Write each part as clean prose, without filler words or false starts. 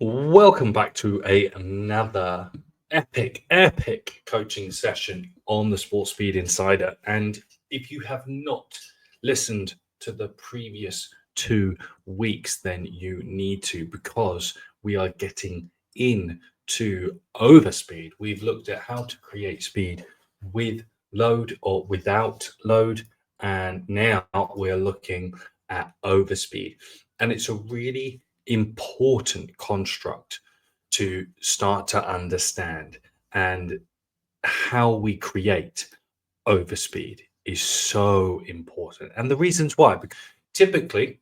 Welcome back to another epic coaching session on the Sports Speed Insider. And if you have not listened to the previous 2 weeks, then you need to, because we are getting into overspeed. We've looked at how to create speed with load or without load, and now we're looking at overspeed. And it's a really important construct to start to understand, and how we create overspeed is so important, and the reasons why. Because typically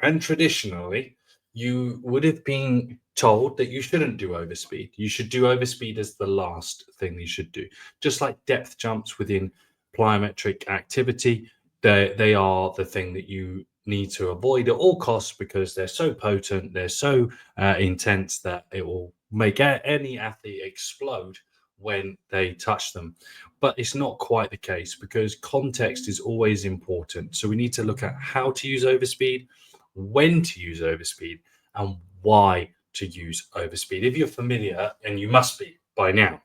and traditionally, you would have been told that you shouldn't do overspeed. You should do overspeed as the last thing you should do. Just like depth jumps within plyometric activity, they are the thing that you need to avoid at all costs, because they're so potent, they're so intense, that it will make any athlete explode when they touch them. But it's not quite the case, because context is always important. So we need to look at how to use overspeed, when to use overspeed, and why to use overspeed. If you're familiar, and you must be by now,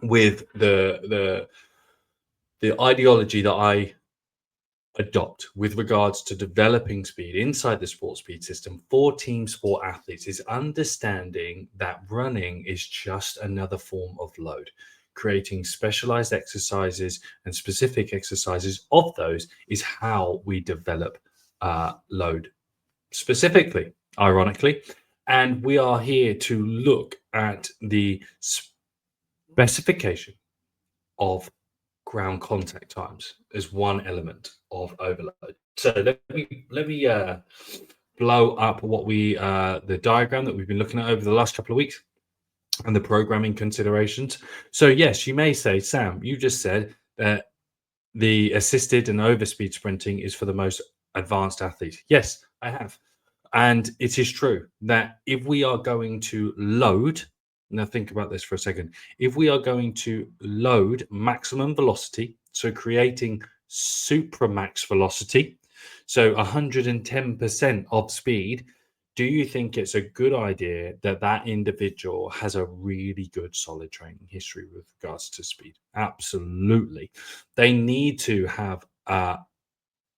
with the ideology that I adopt with regards to developing speed inside the sports speed system for team sport athletes, is understanding that running is just another form of load. Creating specialized exercises and specific exercises of those is how we develop load specifically, ironically. And we are here to look at the specification of ground contact times as one element of overload. So let me blow up what we the diagram that we've been looking at over the last couple of weeks, and the programming considerations. So yes, you may say, Sam, you just said that the assisted and overspeed sprinting is for the most advanced athletes. Yes, I have. And it is true that if we are going to load, now think about this for a second. If we are going to load maximum velocity, so creating supramax velocity, so 110% of speed, do you think it's a good idea that that individual has a really good solid training history with regards to speed? Absolutely. They need to have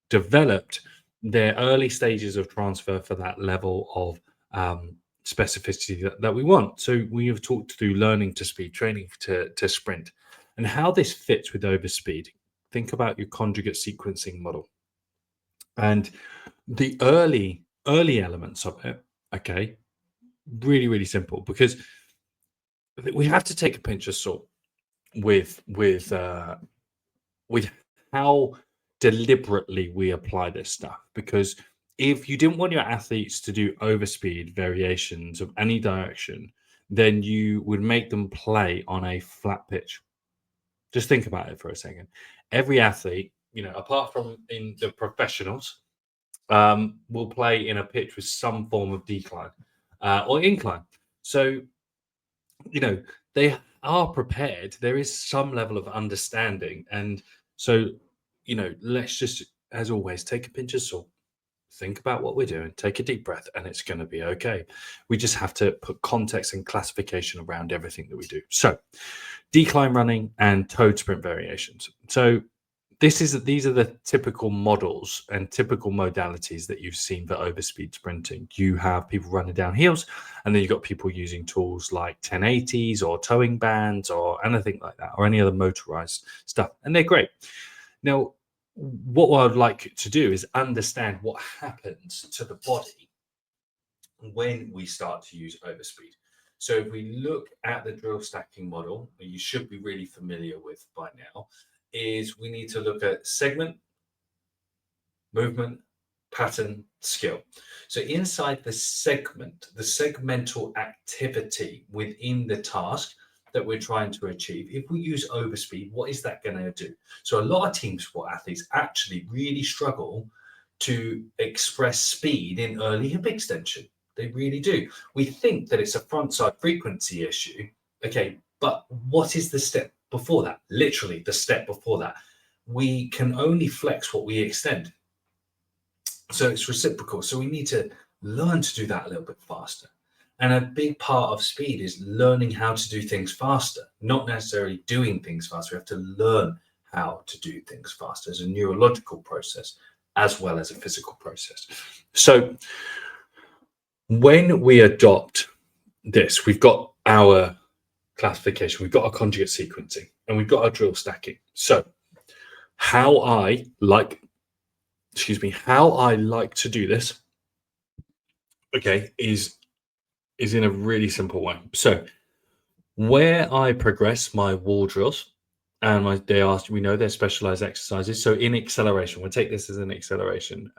developed their early stages of transfer for that level of specificity that we want. So we have talked through learning to speed, training to sprint, and how this fits with overspeed. Think about your conjugate sequencing model and the early elements of it. Okay, really simple, because we have to take a pinch of salt with how deliberately we apply this stuff. Because if you didn't want your athletes to do overspeed variations of any direction, then you would make them play on a flat pitch. Just think about it for a second. Every athlete, apart from in the professionals, will play in a pitch with some form of decline or incline. So, they are prepared. There is some level of understanding. And so, let's just, as always, take a pinch of salt, think about what we're doing, take a deep breath, and it's going to be okay. We just have to put context and classification around everything that we do. So, decline running and toad sprint variations. So, these are the typical models and typical modalities that you've seen for overspeed sprinting. You have people running down hills, and then you've got people using tools like 1080s or towing bands or anything like that, or any other motorized stuff, and they're great. Now, what I would like to do is understand what happens to the body when we start to use overspeed. So if we look at the drill stacking model, that you should be really familiar with by now, is we need to look at segment, movement, pattern, skill. So inside the segment, the segmental activity within the task that we're trying to achieve, if we use overspeed, what is that going to do? So a lot of team sport athletes actually really struggle to express speed in early hip extension. They really do. We think that it's a front side frequency issue. Okay, but what is the step before that? Literally the step before that. We can only flex what we extend. So it's reciprocal. So we need to learn to do that a little bit faster. And a big part of speed is learning how to do things faster, not necessarily doing things faster. We have to learn how to do things faster as a neurological process as well as a physical process. So when we adopt this, we've got our classification, we've got our conjugate sequencing, and we've got our drill stacking. So how I like to do this, okay, is in a really simple way. So where I progress my wall drills and we know they're specialized exercises. So in acceleration, we'll take this as an acceleration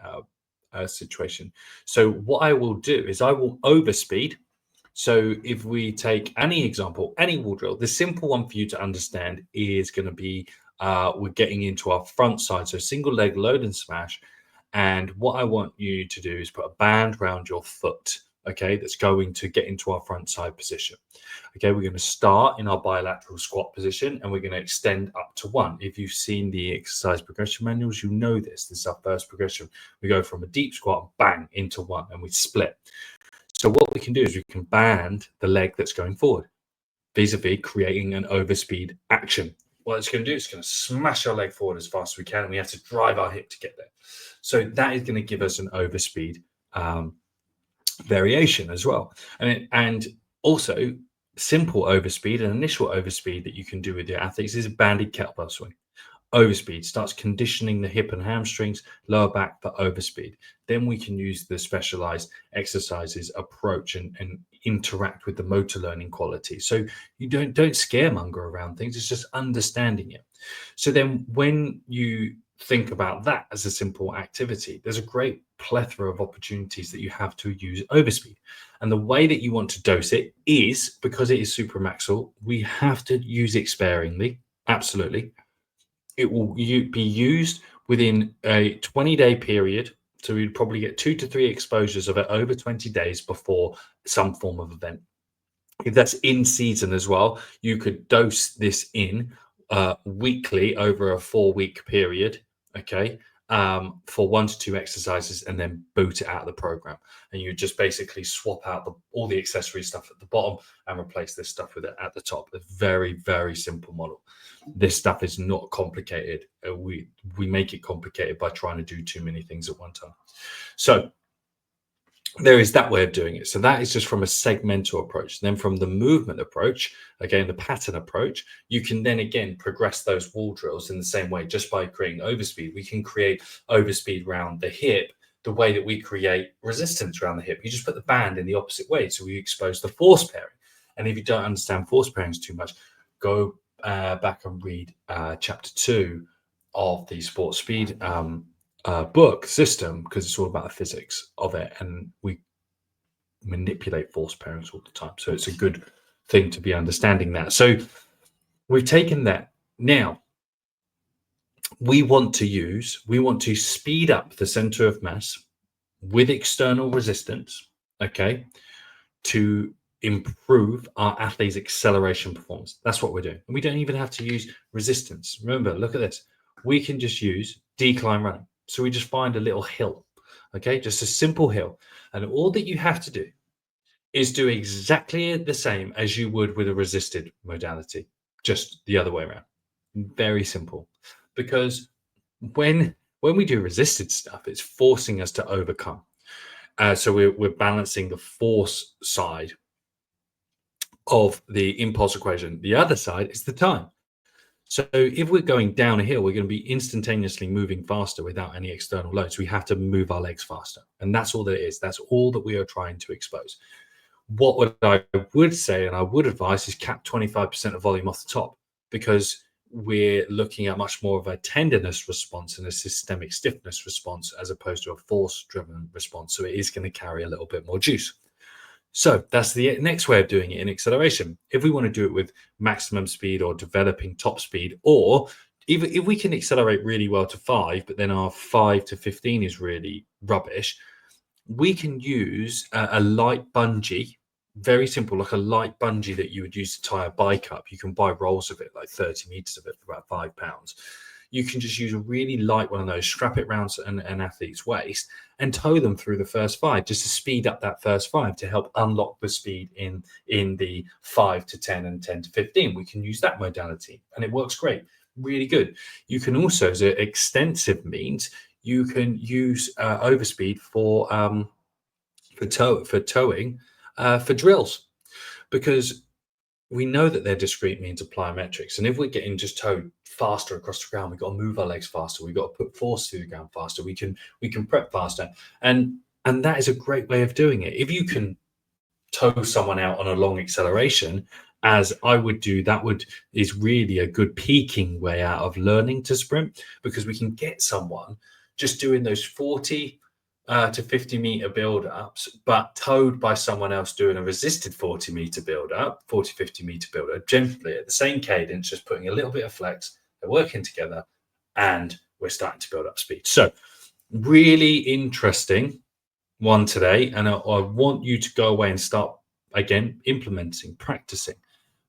situation. So what I will do is I will overspeed. So if we take any example, any wall drill, the simple one for you to understand is going to be we're getting into our front side. So single leg load and smash. And what I want you to do is put a band around your foot, okay, that's going to get into our front side position. Okay, we're going to start in our bilateral squat position and we're going to extend up to 1. If you've seen the exercise progression manuals, you know this. This is our first progression. We go from a deep squat, bang, into 1, and we split. So what we can do is we can band the leg that's going forward, vis-a-vis creating an overspeed action. What it's going to do is going to smash our leg forward as fast as we can, and we have to drive our hip to get there. So that is going to give us an overspeed variation as well. And also simple overspeed and initial overspeed that you can do with your athletes is a banded kettlebell swing. Overspeed starts conditioning the hip and hamstrings, lower back for overspeed. Then we can use the specialized exercises approach and interact with the motor learning quality. So you don't scaremonger around things, it's just understanding it. So then when you think about that as a simple activity, there's a great plethora of opportunities that you have to use overspeed. And the way that you want to dose it is, because it is supramaxal, we have to use it sparingly. Absolutely. It will be used within a 20-day period. So we'd probably get 2 to 3 exposures of it over 20 days before some form of event. If that's in season as well, you could dose this in weekly over a 4-week period, okay, for 1 to 2 exercises, and then boot it out of the program. And you just basically swap out all the accessory stuff at the bottom and replace this stuff with it at the top. A very, very simple model. This stuff is not complicated. We make it complicated by trying to do too many things at one time. So there is that way of doing it. So that is just from a segmental approach. Then from the movement approach, again, the pattern approach, you can then again progress those wall drills in the same way. Just by creating overspeed, we can create overspeed around the hip the way that we create resistance around the hip. You just put the band in the opposite way. So we expose the force pairing. And if you don't understand force pairings too much, go back and read chapter 2 of the Sport Speed book system, because it's all about the physics of it, and we manipulate force pairings all the time. So it's a good thing to be understanding that. So we've taken that. Now we want to speed up the center of mass with external resistance, okay, to improve our athletes' acceleration performance. That's what we're doing. And we don't even have to use resistance. Remember, look at this. We can just use decline running. So we just find a little hill, okay, just a simple hill. And all that you have to do is do exactly the same as you would with a resisted modality, just the other way around. Very simple. Because when we do resisted stuff, it's forcing us to overcome. So we're balancing the force side of the impulse equation. The other side is the time. So if we're going down a hill, we're going to be instantaneously moving faster without any external loads. We have to move our legs faster. And that's all that it is. That's all that we are trying to expose. What I would say, and I would advise, is cap 25% of volume off the top, because we're looking at much more of a tenderness response and a systemic stiffness response as opposed to a force-driven response. So it is going to carry a little bit more juice. So that's the next way of doing it in acceleration. If we want to do it with maximum speed or developing top speed, or even if we can accelerate really well to 5, but then our 5 to 15 is really rubbish, we can use a light bungee, very simple, like a light bungee that you would use to tie a bike up. You can buy rolls of it, like 30 meters of it for about £5. you can just use a really light one of those, strap it around an athlete's waist, and tow them through the first 5 just to speed up that first 5 to help unlock the speed in the 5 to 10 and 10 to 15. We can use that modality, and it works great, really good. You can also, as an extensive means, you can use Overspeed for towing for drills, because we know that they're discrete means of plyometrics. And if we're getting just towed faster across the ground, we've got to move our legs faster. We've got to put force through the ground faster. We can prep faster. And that is a great way of doing it. If you can tow someone out on a long acceleration, as I would do, is really a good peaking way out of learning to sprint, because we can get someone just doing those 40 to 50-meter build-ups, but towed by someone else doing a resisted 40-meter build-up, 40, 50-meter build-up, gently at the same cadence, just putting a little bit of flex. They're working together, and we're starting to build up speed. So really interesting one today, and I want you to go away and start, again, implementing, practicing.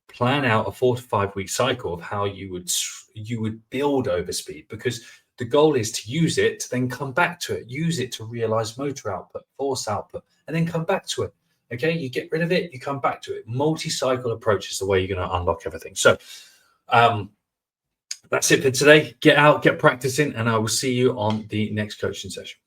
Plan out a 4 to 5 week cycle of how you would build Overspeed, because the goal is to use it, to then come back to it, use it to realize motor output, force output, and then come back to it. Okay, you get rid of it, you come back to it. Multi-cycle approach is the way you're going to unlock everything. So that's it for today. Get out, get practicing, and I will see you on the next coaching session.